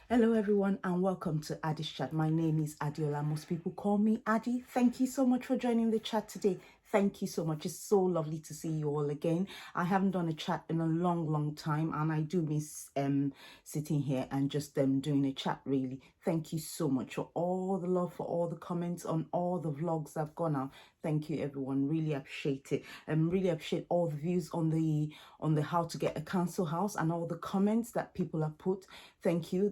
Hello everyone and welcome to Addi's chat. My name is Adiola. Most people call me Addy. Thank you so much for joining the chat today. Thank you so much. It's so lovely to see you all again. I haven't done a chat in a long time and I do miss sitting here and just doing a chat really. Thank you so much for all the love, for all the comments on all the vlogs that have gone out. Thank you everyone. Really appreciate it. Really appreciate all the views on the how to get a council house and all the comments that people have put. Thank you.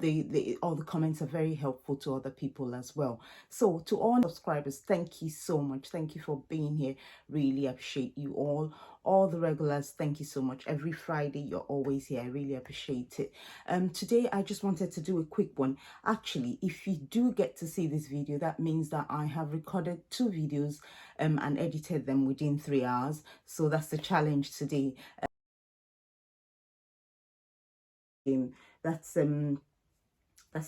All the comments are very helpful to other people as well. So to all subscribers, thank you so much. Thank you for being here. Really appreciate you all. All the regulars, thank you so much. Every Friday, you're always here. I really appreciate it. Today, I just wanted to do a quick one. Actually, if you do get to see this video, that means that I have recorded 2 videos and edited them within 3 hours. So that's the challenge today. That's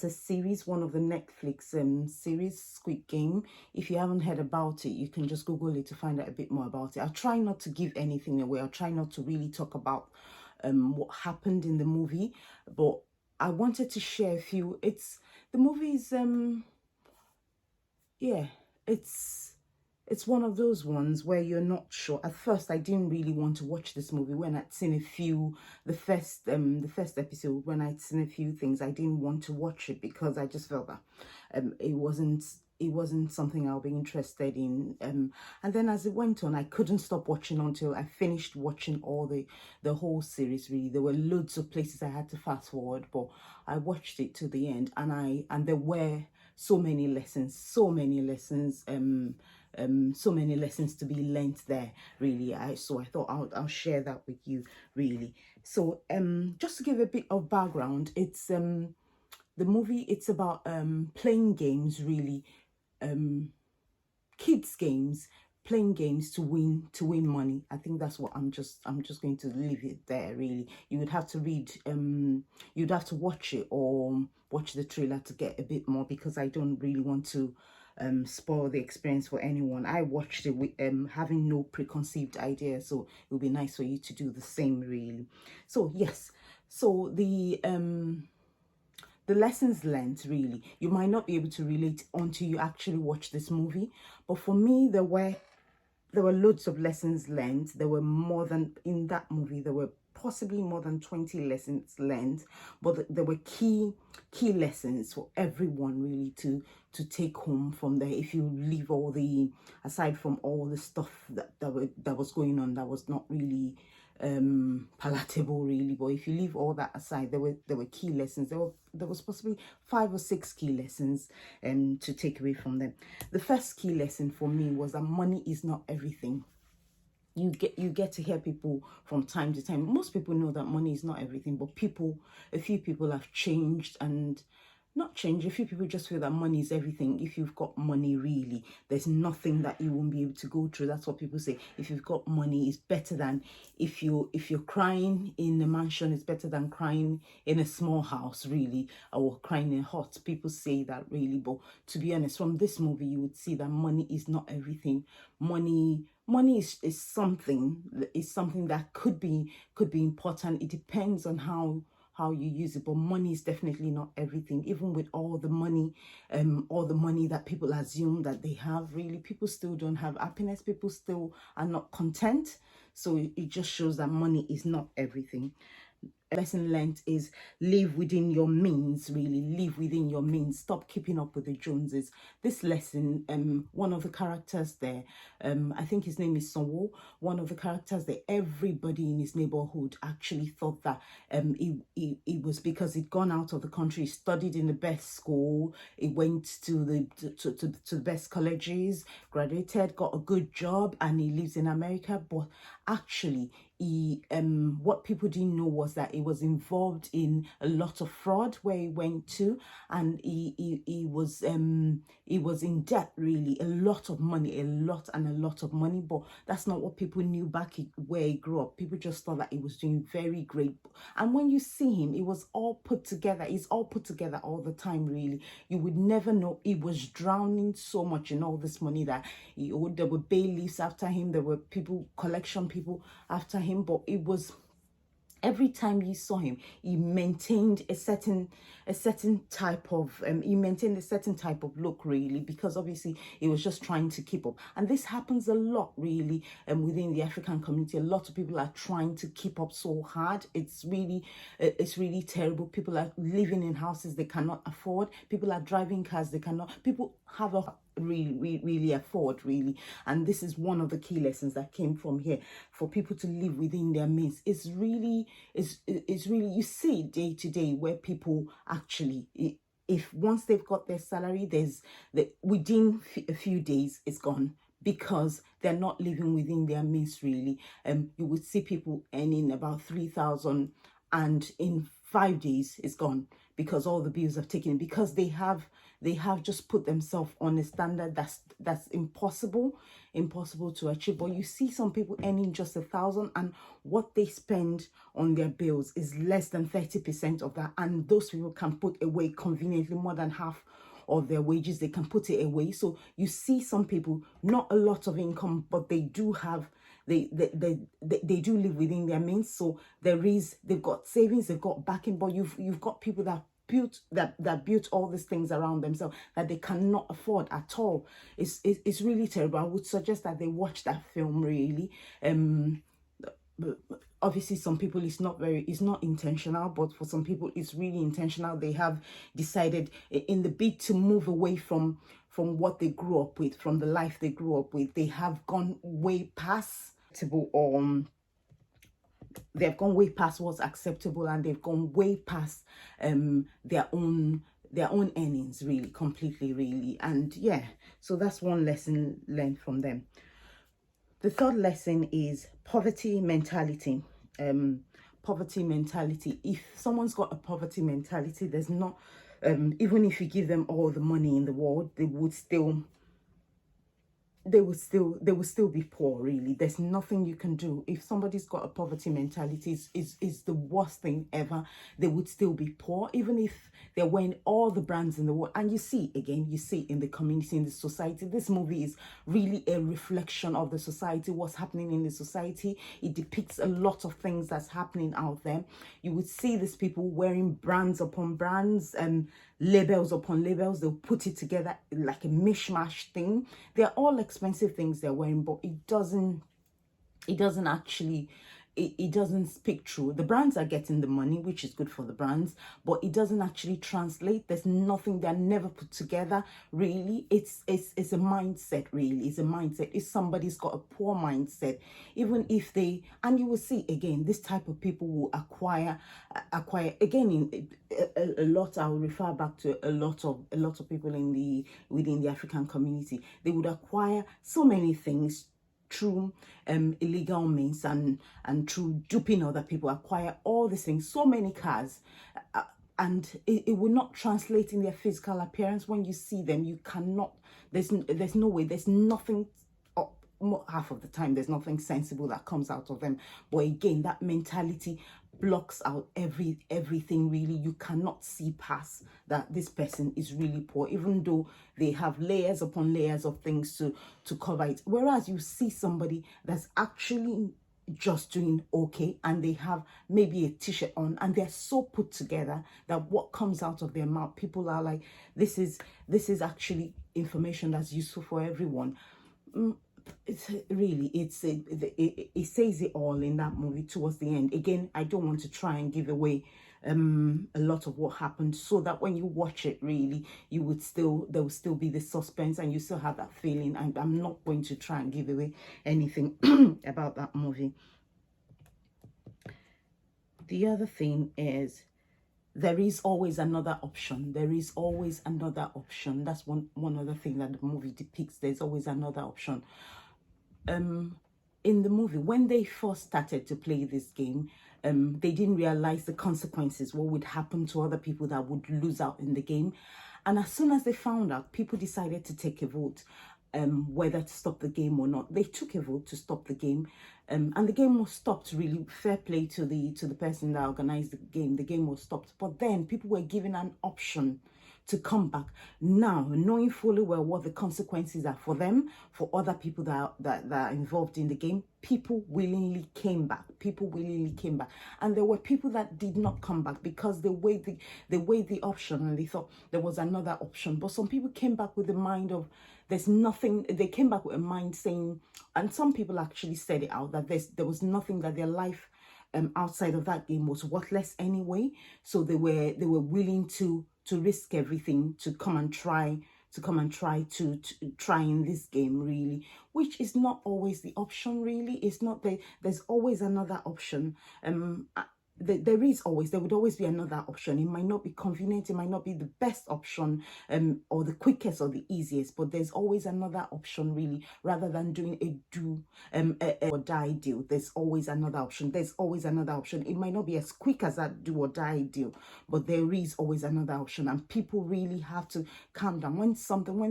a series, one of the Netflix series, Squid Game. If you haven't heard about it, you can just Google it to find out a bit more about it. I'll try not to give anything away. I'll try not to really talk about what happened in the movie, but I wanted to share a few. The movie's yeah, it's one of those ones where you're not sure. At first, I didn't really want to watch this movie. When I'd seen the first episode, when I'd seen a few things, I didn't want to watch it because I just felt that it wasn't something I'll be interested in. And then as it went on, I couldn't stop watching until I finished watching all the whole series. Really, there were loads of places I had to fast forward, but I watched it to the end, and there were so many lessons, so many lessons to be learnt there really. So I thought I'll share that with you really. So just to give a bit of background, it's the movie, it's about playing games really, kids games, playing games to win money. I think that's what I'm just going to leave it there really. You would have to read you'd have to watch it or watch the trailer to get a bit more, because I don't really want to spoil the experience for anyone. I watched it with having no preconceived idea, so it would be nice for you to do the same really. So yes, so the lessons learned really, you might not be able to relate until you actually watch this movie, but for me there were loads of lessons learned. There were more than, in that movie there were possibly more than 20 lessons learned, but there were key lessons for everyone really to take home from there. If you leave all the, aside from all the stuff that was going on that was not really palatable really, but if you leave all that aside, there were key lessons. There was possibly 5 or 6 key lessons to take away from them. The first key lesson for me was that money is not everything. You get to hear people from time to time. Most people know that money is not everything, but a few people have changed and not change. A few people just feel that money is everything. If you've got money, really, there's nothing that you won't be able to go through. That's what people say. If you've got money, it's better than if you're crying in a mansion. It's better than crying in a small house, really, or crying in a hut. People say that really, but to be honest, from this movie, you would see that money is not everything. Money is something that could be important. It depends on how you use it, but money is definitely not everything. Even with all the money that people assume that they have, really, people still don't have happiness. People still are not content. So it just shows that money is not everything. Lesson learned is live within your means. Really live within your means. Stop keeping up with the Joneses. This lesson, one of the characters there, I think his name is Sonwo, one of the characters there, everybody in his neighborhood actually thought that it was because he'd gone out of the country, he studied in the best school, he went to the best colleges, graduated, got a good job, and he lives in America. But actually, what people didn't know was that he was involved in a lot of fraud where he went to, and he was in debt, really, a lot of money, a lot of money. But that's not what people knew back where he grew up. People just thought that he was doing very great, and when you see him, it was all put together. He's all put together all the time, really. You would never know. He was drowning so much in all this money that there were bailiffs after him, there were collection people after him, but it was every time you saw him, he maintained a certain type of look, really, because obviously he was just trying to keep up. And this happens a lot, really, within the African community. A lot of people are trying to keep up so hard. It's really terrible. People are living in houses they cannot afford. People are driving cars they cannot. People have a really afford, really. And this is one of the key lessons that came from here, for people to live within their means. It's really you see day to day where people actually, if once they've got their salary, within a few days it's gone, because they're not living within their means, really. You would see people earning about 3,000, and in 5 days it's gone, because all the bills have taken, because they have just put themselves on a standard that's impossible to achieve. But you see some people earning just 1,000, and what they spend on their bills is less than 30% of that, and those people can put away conveniently more than half of their wages. They can put it away. So you see some people, not a lot of income, but they do have, they do live within their means. So they've got savings, they've got backing, but you've got people that built all these things around themselves that they cannot afford at all. It's really terrible. I would suggest that they watch that film, really. Obviously some people it's not intentional, but for some people it's really intentional. They have decided, in the bid to move away from what they grew up with, from the life they grew up with, they have gone way past they've gone way past what's acceptable, and they've gone way past their own earnings, really, completely, really. And yeah, so that's one lesson learned from them. The third lesson is poverty mentality. Poverty mentality. If someone's got a poverty mentality, there's not, even if you give them all the money in the world, they would still be poor, really. There's nothing you can do. If somebody's got a poverty mentality, is the worst thing ever. They would still be poor, even if they're wearing all the brands in the world. And you see in the community, in the society, this movie is really a reflection of the society, what's happening in the society. It depicts a lot of things that's happening out there. You would see these people wearing brands upon brands, and labels upon labels. They'll put it together like a mishmash thing. They're all expensive things they're wearing, but it doesn't actually, it doesn't speak true. The brands are getting the money, which is good for the brands, but it doesn't actually translate. There's nothing, they're never put together, really. It's a mindset, really. It's a mindset. If somebody's got a poor mindset, even if they, and you will see again, this type of people will acquire again, in a lot. I will refer back to a lot of people within the African community. They would acquire so many things through illegal means, and through duping other people, acquire all these things, so many cars, and it will not translate in their physical appearance. When you see them, you cannot, there's no way, there's nothing, half of the time there's nothing sensible that comes out of them. But again, that mentality blocks out everything, really. You cannot see past that this person is really poor, even though they have layers upon layers of things to cover it. Whereas you see somebody that's actually just doing okay, and they have maybe a t-shirt on, and they're so put together that what comes out of their mouth, people are like, this is actually information that's useful for everyone. It's really, it says it all in that movie towards the end. Again, I don't want to try and give away a lot of what happened, so that when you watch it, really, there will still be the suspense, and you still have that feeling. And I'm not going to try and give away anything about that movie. The other thing is, there is always another option. There is always another option. That's one other thing that the movie depicts. There's always another option. In the movie, when they first started to play this game, they didn't realize the consequences, what would happen to other people that would lose out in the game. And as soon as they found out, people decided to take a vote, whether to stop the game or not. They took a vote to stop the game, and the game was stopped. Really, fair play to the person that organized the game. The game was stopped, but then people were given an option to come back. Now, knowing fully well what the consequences are for them, for other people that are involved in the game, people willingly came back. People willingly came back. And there were people that did not come back because they weighed the option and they thought there was another option. But some people came back with the mind of there's nothing. They came back with a mind saying, and some people actually said it out, that there was nothing, that their life outside of that game was worthless anyway. So they were willing to risk everything to come and try to try in this game, really, which is not always the option. Really, it's not. There's always another option. There would always be another option. It might not be convenient, it might not be the best option, or the quickest or the easiest, but there's always another option, really, rather than doing a do or die deal. There's always another option. There's always another option. It might not be as quick as that do or die deal, but there is always another option. And people really have to calm down when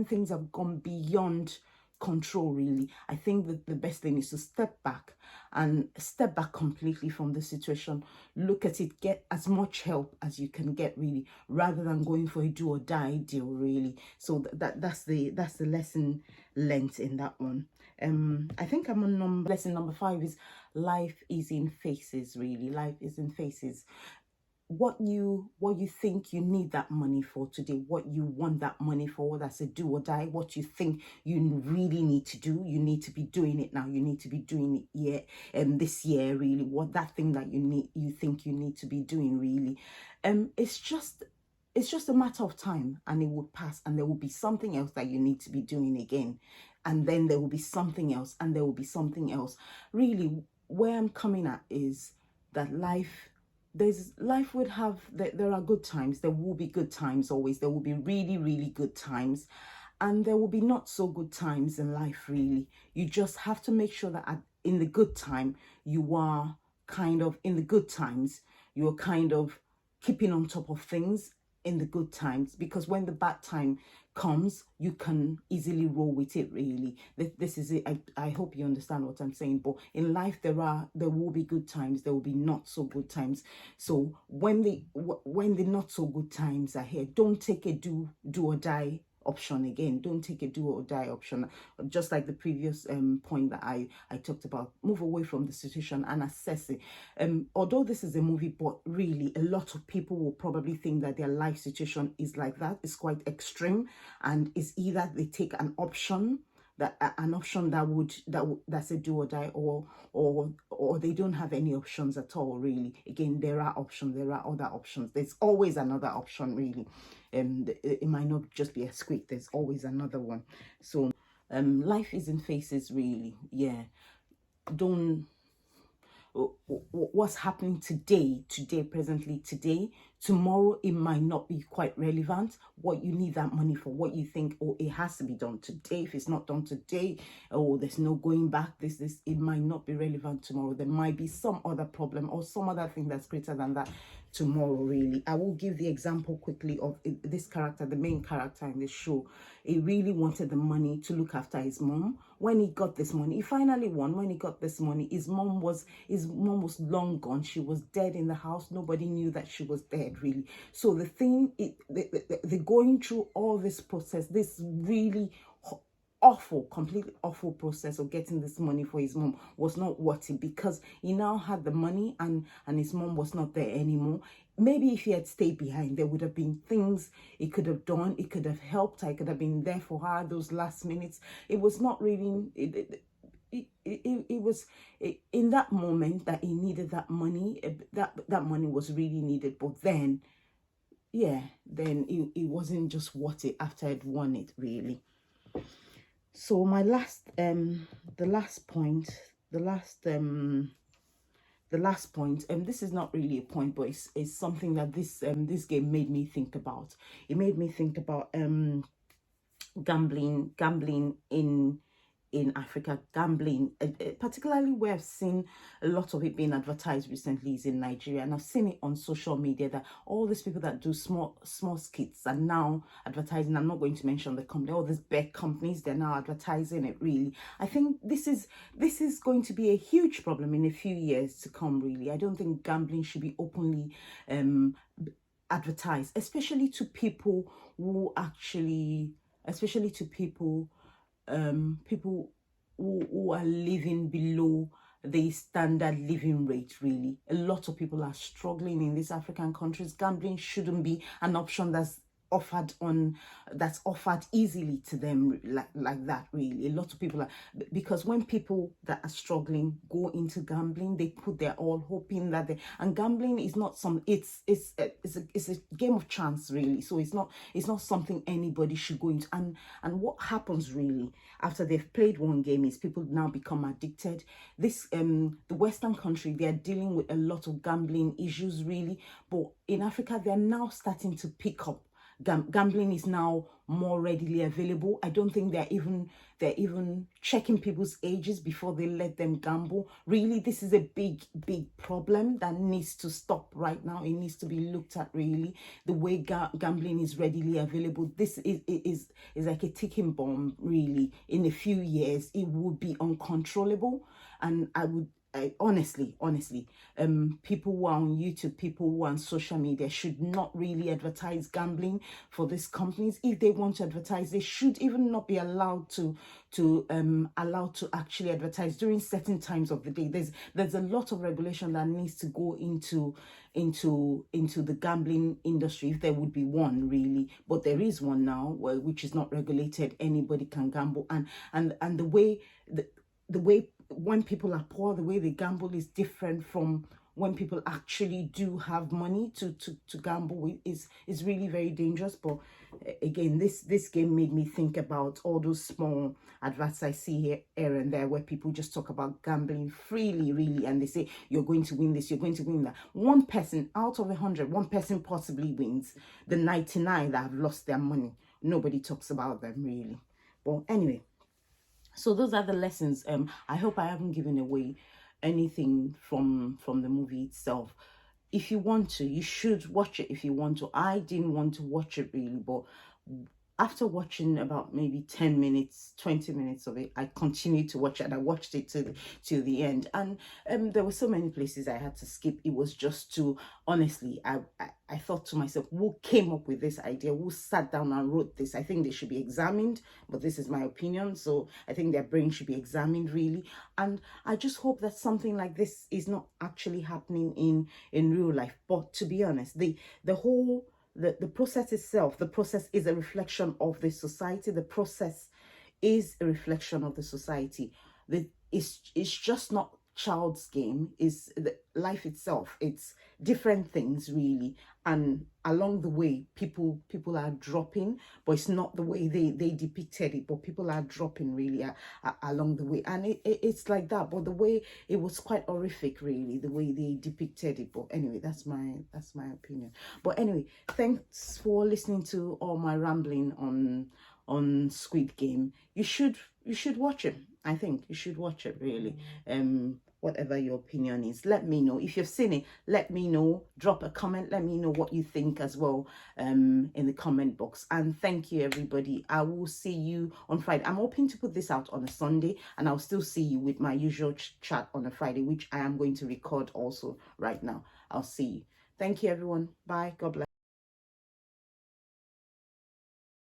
things have gone beyond control, really. I think that the best thing is to step back completely from the situation. Look at it, get as much help as you can get, really, rather than going for a do or die deal, really. So that's the lesson learnt in that one. I think I'm on lesson number 5 is life is in phases, really. Life is in phases. What you think you need that money for today, what you want that money for, that's a do or die. What you think you really need to do, you need to be doing it now. You need to be doing it this year, really. What that thing that you think you need to be doing, really. It's just a matter of time, and it will pass, and there will be something else that you need to be doing again, and then there will be something else, and there will be something else. Really, where I'm coming at is that life would have, there are good times. There will be good times always. There will be really, really good times, and there will be not so good times in life, really. You just have to make sure that in the good time, you are kind of keeping on top of things in the good times, because when the bad time comes, you can easily roll with it, really. This is it. I hope you understand what I'm saying. But in life, there will be good times, there will be not so good times. So when the not so good times are here, don't take a do or die option again. Don't take a do or die option. Just like the previous point that I talked about, move away from the situation and assess it. Although this is a movie, but really a lot of people will probably think that their life situation is like that. It's quite extreme, and it's either they take an option that's a do or die, or they don't have any options at all, really. Again, there are options, there are other options. There's always another option, really. It might not just be a SQUID, there's always another one. So life is in phases, really. Yeah, don't what's happening today, presently today, tomorrow it might not be quite relevant. What you need that money for, what you think, oh, it has to be done today. If it's not done today, oh, there's no going back, this it might not be relevant tomorrow. There might be some other problem or some other thing that's greater than that tomorrow, really. I will give the example quickly of this character, the main character in this show. He really wanted the money to look after his mom. When he got this money, he finally won. When he got this money, his mom was long gone. She was dead in the house. Nobody knew that she was dead, really. So the thing, the going through all this process, this really completely awful process of getting this money for his mom was not worth it, because he now had the money and his mom was not there anymore. Maybe if he had stayed behind, there would have been things he could have done. It could have helped her. It could have been there for her those last minutes. It was not really... It was in that moment that he needed that money. That money was really needed. But then, yeah, then it wasn't just worth it after I'd won it, really. So my last point, this is not really a point, but it's something that this game made me think about. It made me think about gambling in Africa, gambling, particularly where I've seen a lot of it being advertised recently is in Nigeria, and I've seen it on social media that all these people that do small skits are now advertising. I'm not going to mention the company, all these big companies, they're now advertising it, really. I think this is going to be a huge problem in a few years to come, really. I don't think gambling should be openly advertise, especially to people who actually, especially to people people who are living below the standard living rate. Really, a lot of people are struggling in these African countries. Gambling shouldn't be an option that's offered easily to them like that. Really, a lot of people are, because when people that are struggling go into gambling, they put their all hoping that they, and gambling is not some, it's a game of chance, really. So it's not something anybody should go into. And what happens really after they've played one game is people now become addicted. This the Western country, they're dealing with a lot of gambling issues, really, but in Africa they're now starting to pick up. Gambling is now more readily available. I don't think they're even checking people's ages before they let them gamble. Really, this is a big problem that needs to stop right now. It needs to be looked at, really. The way gambling is readily available, this is like a ticking bomb, really. In a few years it would be uncontrollable, and honestly, people who are on YouTube, people who are on social media should not really advertise gambling for these companies. If they want to advertise, they should even not be allowed to actually advertise during certain times of the day. There's a lot of regulation that needs to go into the gambling industry, if there would be one, really. But there is one now, which is not regulated. Anybody can gamble, and the way when people are poor, the way they gamble is different from when people actually do have money to gamble with. Is really very dangerous. But again, this game made me think about all those small adverts I see here and there, where people just talk about gambling freely, really, and they say you're going to win this, you're going to win that. One person out of 100, one person possibly wins. The 99 that have lost their money, nobody talks about them, really. But anyway, so those are the lessons. I hope I haven't given away anything from the movie itself. If you want to, you should watch it if you want to. I didn't want to watch it, really, but after watching about maybe 10 minutes, 20 minutes of it, I continued to watch it, and I watched it to the end. And there were so many places I had to skip. It was just too, honestly, I thought to myself, who came up with this idea? Who sat down and wrote this? I think they should be examined, but this is my opinion. So I think their brain should be examined, really. And I just hope that something like this is not actually happening in real life. But to be honest, the whole the process itself, the process is a reflection of the society. The process is a reflection of the society. It's just not child's game. Is the life itself. It's different things, really, and along the way people are dropping, but it's not the way they depicted it, but people are dropping, really, along the way. And it's like that, but the way it was quite horrific, really, the way they depicted it. But anyway, that's my opinion. But anyway, thanks for listening to all my rambling on Squid Game. You should watch it. I think you should watch it, really. Whatever your opinion is, let me know. If you've seen it, let me know. Drop a comment, let me know what you think as well, in the comment box. And thank you, everybody. I will see you on Friday. I'm hoping to put this out on a Sunday, and I'll still see you with my usual chat on a Friday, which I am going to record also right now. I'll see you. Thank you, everyone. Bye. God bless.